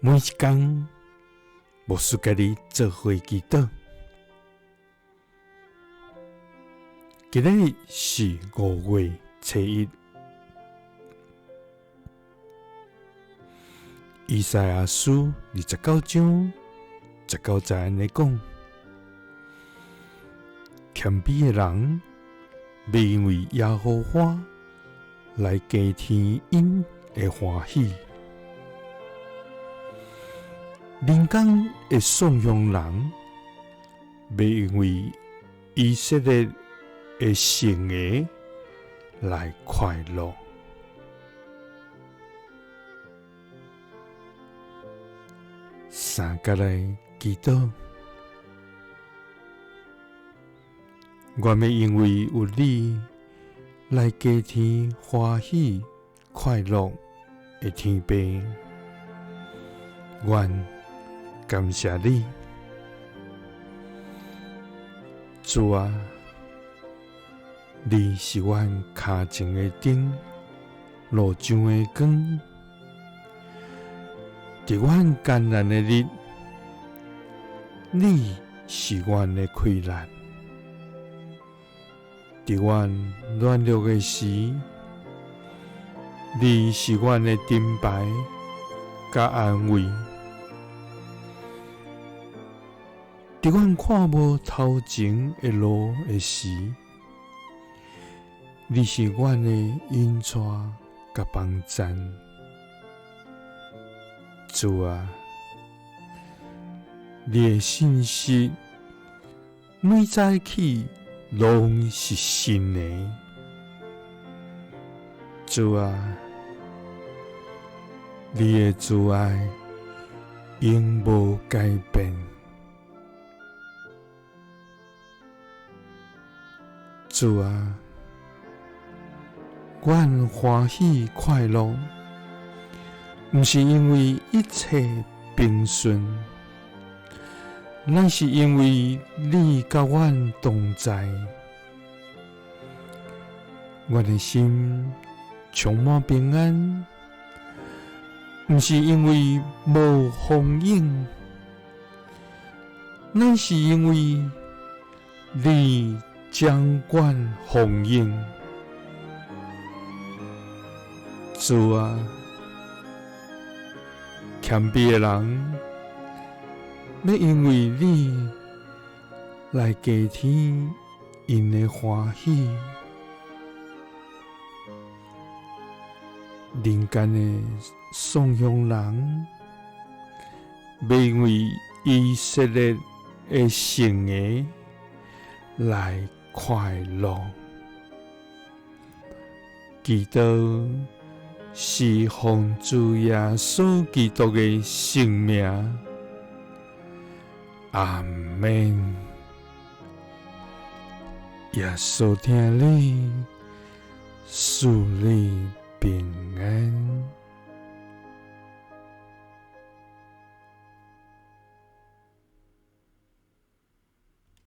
每一天，牧师甲你做伙祈祷。今日是5月初1，以赛亞書29章19節安尼講：謙卑的人，要因為耶和華來加添因的歡喜；人間的頌揚人，要因為以色列的聖嬰來快樂。三個來祈禱，我要因為有你來加添歡喜快樂的天父，願感謝你，主啊！你是阮腳前的燈，路上的光。在阮艱難的日，你是阮的開難；在阮軟弱的時，你是阮的盾牌甲安慰；在阮看無頭前的路的時，你是阮的引帶甲幫贊。主啊，你的信息每早起攏是新的。主啊，你的慈愛永無改變。主啊，阮歡喜快樂，毋是因為一切平順，乃是因為你甲阮同在。阮的心充滿平安，毋是因為無風影，乃是因為你掌管風影。主啊，謙卑的人，要因為你來加添因的歡喜；人間的頌揚人，要因為以色列的聖嬰來快樂。祈禱是奉主耶穌基督的聖名，阿們。耶穌聽你，賜你平安。